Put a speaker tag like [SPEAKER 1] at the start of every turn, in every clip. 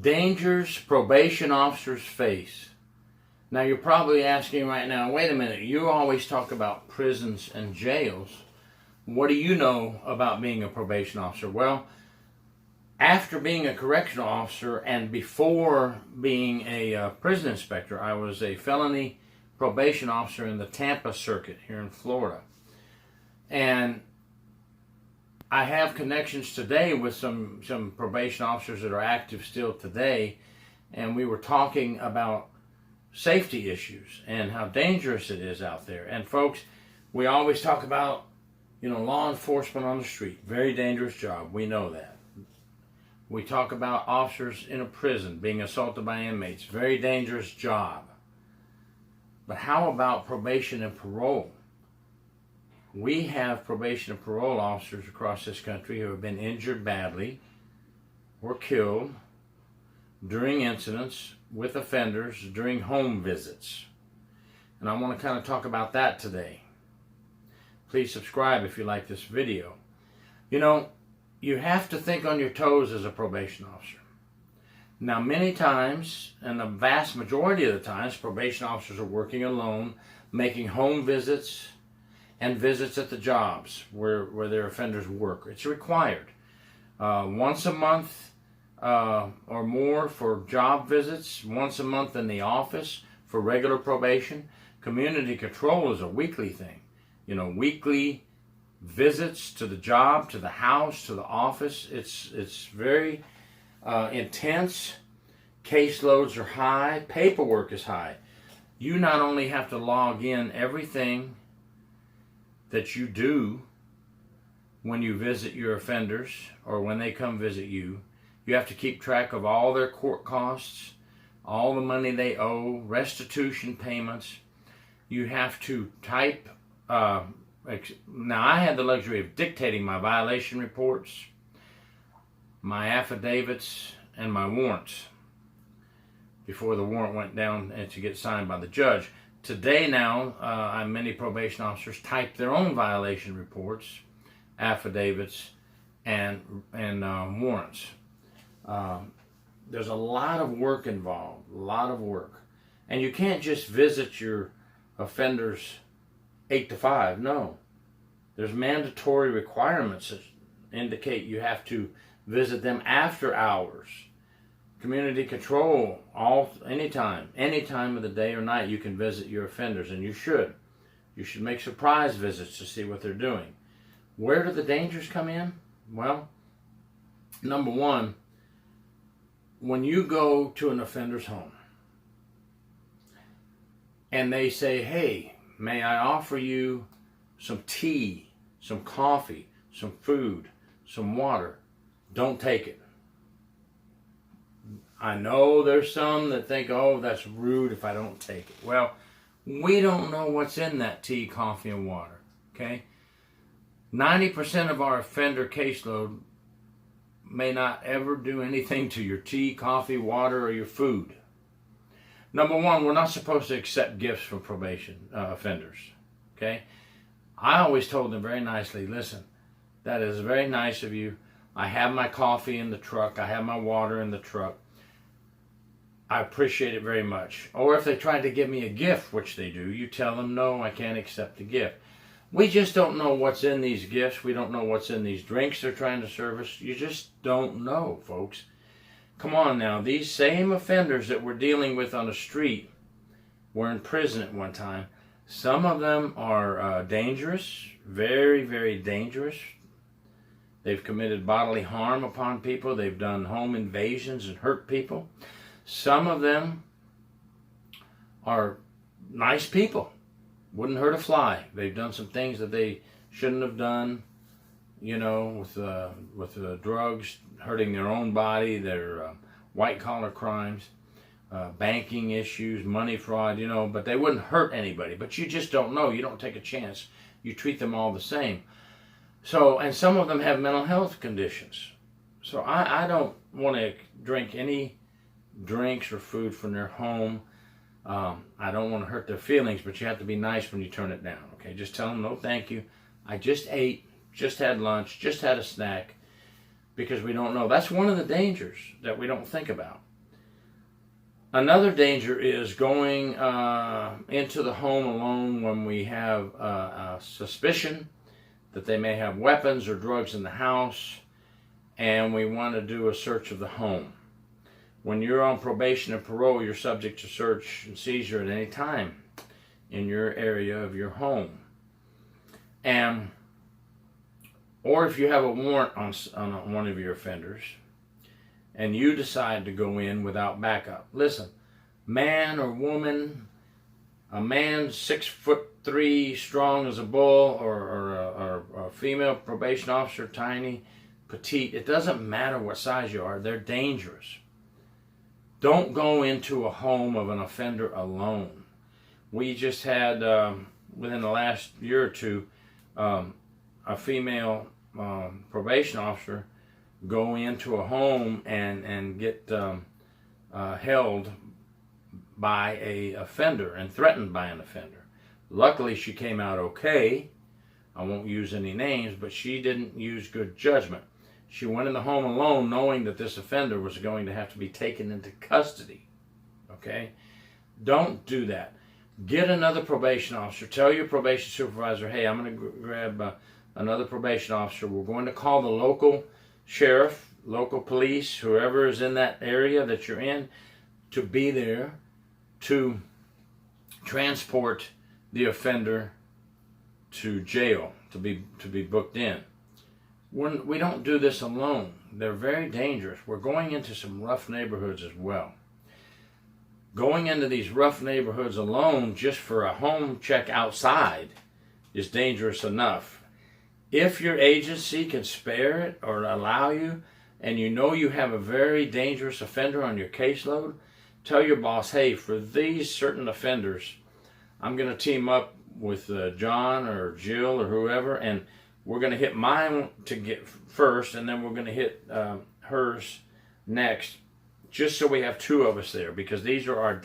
[SPEAKER 1] Dangers probation officers face. Now you're probably asking right now, wait a minute, you always talk about prisons and jails. What do you know about being a probation officer? Well, after being a correctional officer and before being a prison inspector, I was a felony probation officer in the Tampa circuit here in Florida. And I have connections today with some probation officers that are active still today, and we were talking about safety issues and how dangerous it is out there. And folks, we always talk about, law enforcement on the street, very dangerous job, we know that. We talk about officers in a prison being assaulted by inmates, very dangerous job. But how about probation and parole? We have probation and parole officers across this country who have been injured badly or killed during incidents with offenders during home visits. And I want to kind of talk about that today. Please subscribe if you like this video. You have to think on your toes as a probation officer. Now, many times, and the vast majority of the times, probation officers are working alone, making home visits and visits at the jobs where their offenders work. It's required. Once a month or more for job visits, once a month in the office for regular probation. Community control is a weekly thing. Weekly visits to the job, to the house, to the office. It's very intense. Caseloads are high. Paperwork is high. You not only have to log in everything that you do when you visit your offenders or when they come visit you. You have to keep track of all their court costs, all the money they owe, restitution payments. You have to type. Now, I had the luxury of dictating my violation reports, my affidavits, and my warrants before the warrant went down and to get signed by the judge. Today now, many probation officers type their own violation reports, affidavits, and warrants. There's a lot of work involved, a lot of work. And you can't just visit your offenders 8 to 5, no. There's mandatory requirements that indicate you have to visit them after hours. Community control, anytime of the day or night you can visit your offenders, and you should. You should make surprise visits to see what they're doing. Where do the dangers come in? Well, number one, when you go to an offender's home and they say, hey, may I offer you some tea, some coffee, some food, some water? Don't take it. I know there's some that think, oh, that's rude if I don't take it. Well, we don't know what's in that tea, coffee, and water, okay? 90% of our offender caseload may not ever do anything to your tea, coffee, water, or your food. Number one, we're not supposed to accept gifts from probation offenders, okay? I always told them very nicely, listen, that is very nice of you. I have my coffee in the truck. I have my water in the truck. I appreciate it very much. Or if they try to give me a gift, which they do, you tell them, no, I can't accept the gift. We just don't know what's in these gifts. We don't know what's in these drinks they're trying to serve us. You just don't know, folks. Come on now. These same offenders that we're dealing with on the street were in prison at one time. Some of them are dangerous, very, very dangerous. They've committed bodily harm upon people. They've done home invasions and hurt people. Some of them are nice people. Wouldn't hurt a fly. They've done some things that they shouldn't have done, with the drugs, hurting their own body, their white-collar crimes, banking issues, money fraud, but they wouldn't hurt anybody. But you just don't know. You don't take a chance. You treat them all the same. So, and some of them have mental health conditions. So I don't want to drink any drinks or food from their home. I don't want to hurt their feelings, but you have to be nice when you turn it down, okay? Just tell them, no, thank you. I just ate, just had lunch, just had a snack. because we don't know. That's one of the dangers that we don't think about. Another danger is going into the home alone when we have a suspicion that they may have weapons or drugs in the house, and we want to do a search of the home. When you're on probation and parole, you're subject to search and seizure at any time in your area of your home. Or if you have a warrant on one of your offenders, and you decide to go in without backup. Listen, man or woman, a man 6'3", strong as a bull, or a female probation officer, tiny, petite, it doesn't matter what size you are, they're dangerous. Don't go into a home of an offender alone. We just had, within the last year or two, a female probation officer go into a home and get held by a offender and threatened by an offender. Luckily, she came out okay. I won't use any names, but she didn't use good judgment. She went in the home alone knowing that this offender was going to have to be taken into custody. Okay? Don't do that. Get another probation officer. Tell your probation supervisor, hey, I'm going to grab another probation officer. We're going to call the local sheriff, local police, whoever is in that area that you're in, to be there to transport the offender to jail, to be booked in. We don't do this alone. They're very dangerous. We're going into some rough neighborhoods as well. Going into these rough neighborhoods alone just for a home check outside is dangerous enough. If your agency can spare it or allow you, and you know you have a very dangerous offender on your caseload, tell your boss, hey, for these certain offenders, I'm going to team up with John or Jill or whoever, and we're going to hit mine to get first, and then we're going to hit hers next, just so we have two of us there, because these are our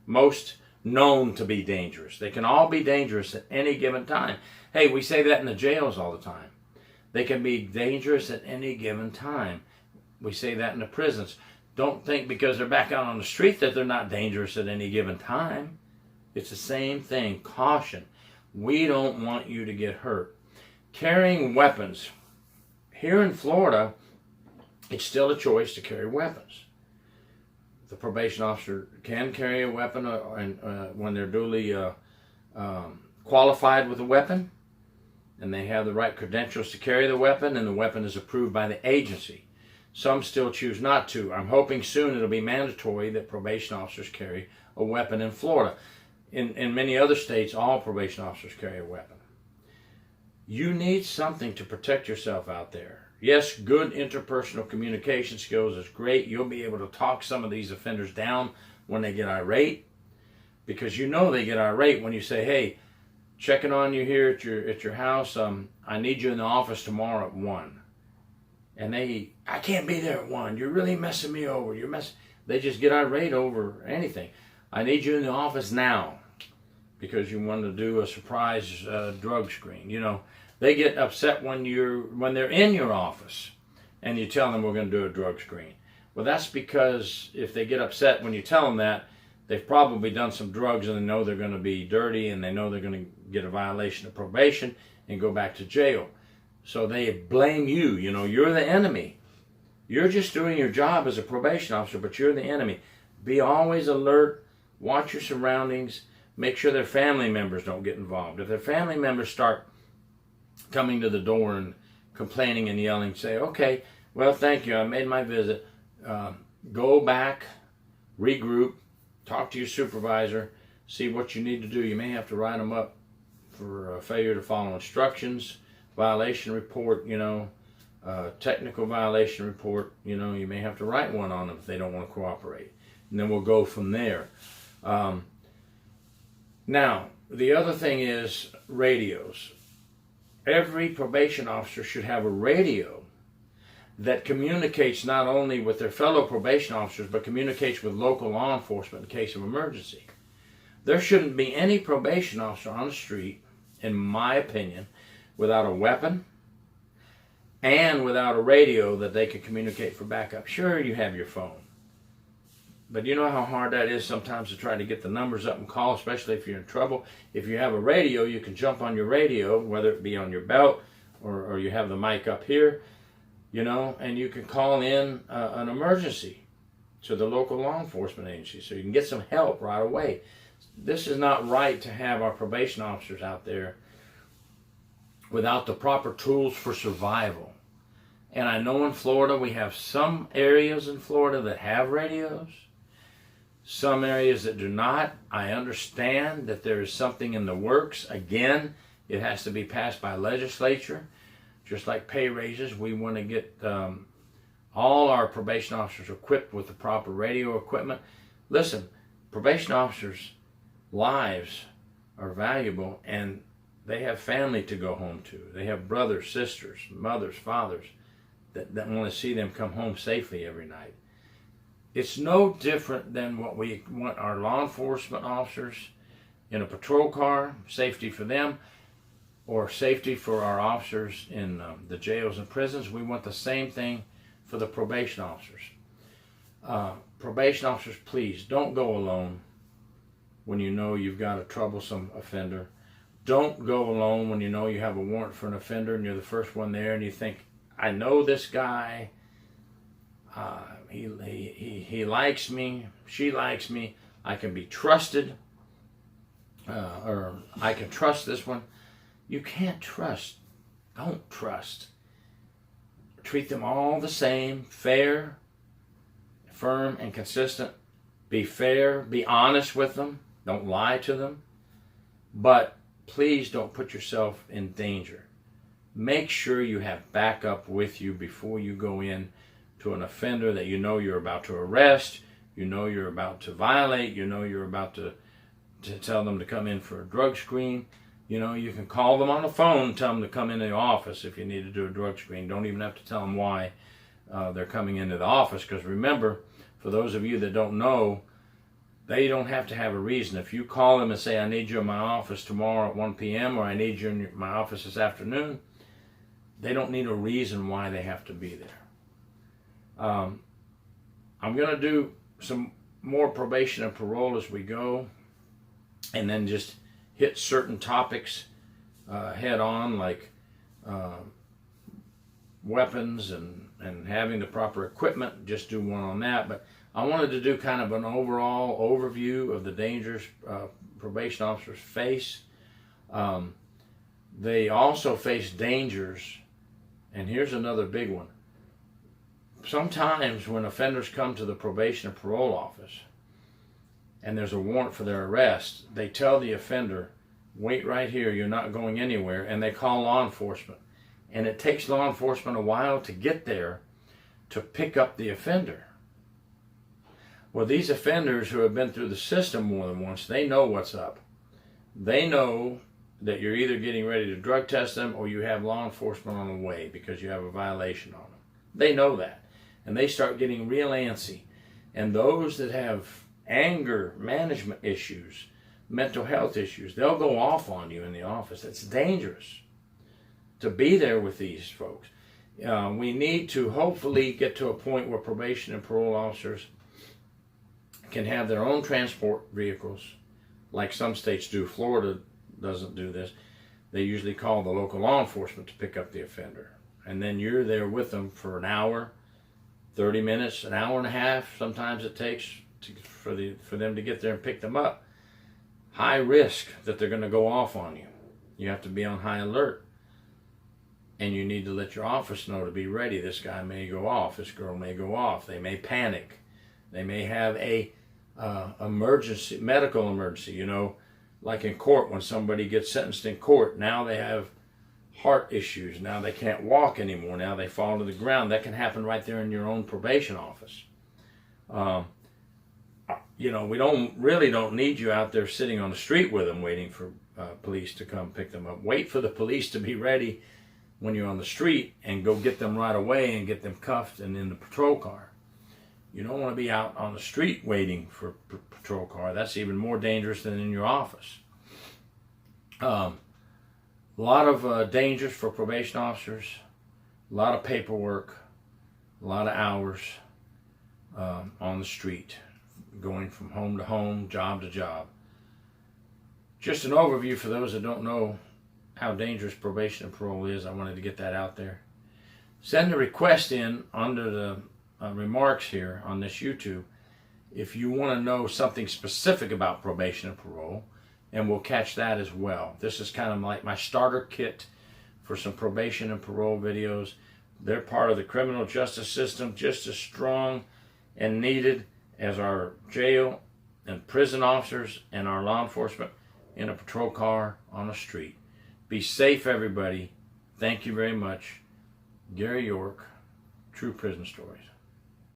[SPEAKER 1] most known to be dangerous. They can all be dangerous at any given time. Hey, we say that in the jails all the time. They can be dangerous at any given time. We say that in the prisons. Don't think because they're back out on the street that they're not dangerous at any given time. It's the same thing. Caution. We don't want you to get hurt. Carrying weapons. Here in Florida, it's still a choice to carry weapons. The probation officer can carry a weapon when they're duly qualified with a weapon, and they have the right credentials to carry the weapon, and the weapon is approved by the agency. Some still choose not to. I'm hoping soon it'll be mandatory that probation officers carry a weapon in Florida. In many other states, all probation officers carry a weapon. You need something to protect yourself out there. Yes, good interpersonal communication skills is great. You'll be able to talk some of these offenders down when they get irate, because you know they get irate when you say, hey, checking on you here at your house, I need you in the office tomorrow at 1. And I can't be there at 1. You're really messing me over. They just get irate over anything. I need you in the office now because you want to do a surprise drug screen. You know, they get upset when they're in your office and you tell them we're going to do a drug screen. Well, that's because if they get upset when you tell them that, they've probably done some drugs and they know they're going to be dirty and they know they're going to get a violation of probation and go back to jail. So they blame you. You know, you're the enemy. You're just doing your job as a probation officer, but you're the enemy. Be always alert. Watch your surroundings. Make sure their family members don't get involved. If their family members start coming to the door and complaining and yelling, say, okay, well, thank you. I made my visit. Go back, regroup, talk to your supervisor, see what you need to do. You may have to write them up for failure to follow instructions, violation report, technical violation report. You may have to write one on them if they don't want to cooperate. And then we'll go from there. Now, the other thing is radios. Every probation officer should have a radio that communicates not only with their fellow probation officers, but communicates with local law enforcement in case of emergency. There shouldn't be any probation officer on the street, in my opinion, without a weapon and without a radio that they can communicate for backup. Sure, you have your phone, but you know how hard that is sometimes to try to get the numbers up and call, especially if you're in trouble. If you have a radio, you can jump on your radio, whether it be on your belt or you have the mic up here, and you can call in an emergency to the local law enforcement agency so you can get some help right away. This is not right to have our probation officers out there without the proper tools for survival. And I know in Florida we have some areas in Florida that have radios, some areas that do not. I understand that there is something in the works. Again, it has to be passed by legislature. Just like pay raises, we want to get all our probation officers equipped with the proper radio equipment. Listen, probation officers' lives are valuable, and they have family to go home to. They have brothers, sisters, mothers, fathers that want to see them come home safely every night. It's no different than what we want our law enforcement officers in a patrol car, safety for them, or safety for our officers in the jails and prisons. We want the same thing for the probation officers. Probation officers, please don't go alone when you know you've got a troublesome offender. Don't go alone when you know you have a warrant for an offender and you're the first one there and you think, I know this guy, he likes me, she likes me, I can be trusted, or I can trust this one. You can't trust. Don't trust. Treat them all the same, fair, firm, and consistent. Be fair, be honest with them. Don't lie to them. But please don't put yourself in danger. Make sure you have backup with you before you go in to an offender that you know you're about to arrest, you know you're about to violate, you know you're about to tell them to come in for a drug screen. You can call them on the phone and tell them to come into the office if you need to do a drug screen. Don't even have to tell them why they're coming into the office, because remember, for those of you that don't know, they don't have to have a reason. If you call them and say, I need you in my office tomorrow at 1 p.m. or I need you in my office this afternoon, they don't need a reason why they have to be there. I'm going to do some more probation and parole as we go, and then just hit certain topics head on, like weapons and having the proper equipment. Just do one on that. But I wanted to do kind of an overall overview of the dangers probation officers face. They also face dangers, and here's another big one. Sometimes when offenders come to the probation and parole office and there's a warrant for their arrest, they tell the offender, wait right here, you're not going anywhere, and they call law enforcement. And it takes law enforcement a while to get there to pick up the offender. Well, these offenders who have been through the system more than once, they know what's up. They know that you're either getting ready to drug test them or you have law enforcement on the way because you have a violation on them. They know that. And they start getting real antsy. And those that have anger management issues, mental health issues, they'll go off on you in the office. It's dangerous to be there with these folks. We need to hopefully get to a point where probation and parole officers can have their own transport vehicles, like some states do. Florida doesn't do this. They usually call the local law enforcement to pick up the offender. And then you're there with them for an hour, 30 minutes, an hour and a half, sometimes it takes for them to get there and pick them up. High risk that they're going to go off on you. You have to be on high alert. And you need to let your office know to be ready. This guy may go off. This girl may go off. They may panic. They may have a emergency, medical emergency. Like in court, when somebody gets sentenced in court, now they have heart issues. Now they can't walk anymore. Now they fall to the ground. That can happen right there in your own probation office. We don't need you out there sitting on the street with them waiting for police to come pick them up. Wait for the police to be ready when you're on the street and go get them right away and get them cuffed and in the patrol car. You don't want to be out on the street waiting for a patrol car. That's even more dangerous than in your office. A lot of dangers for probation officers. A lot of paperwork, a lot of hours on the street, going from home to home, job to job. Just an overview for those that don't know how dangerous probation and parole is. I wanted to get that out there. Send a request in under the remarks here on this YouTube if you want to know something specific about probation and parole, and we'll catch that as well. This is kind of like my starter kit for some probation and parole videos. They're part of the criminal justice system, just as strong and needed as our jail and prison officers and our law enforcement in a patrol car on the street. Be safe, everybody. Thank you very much. Gary York, True Prison Stories.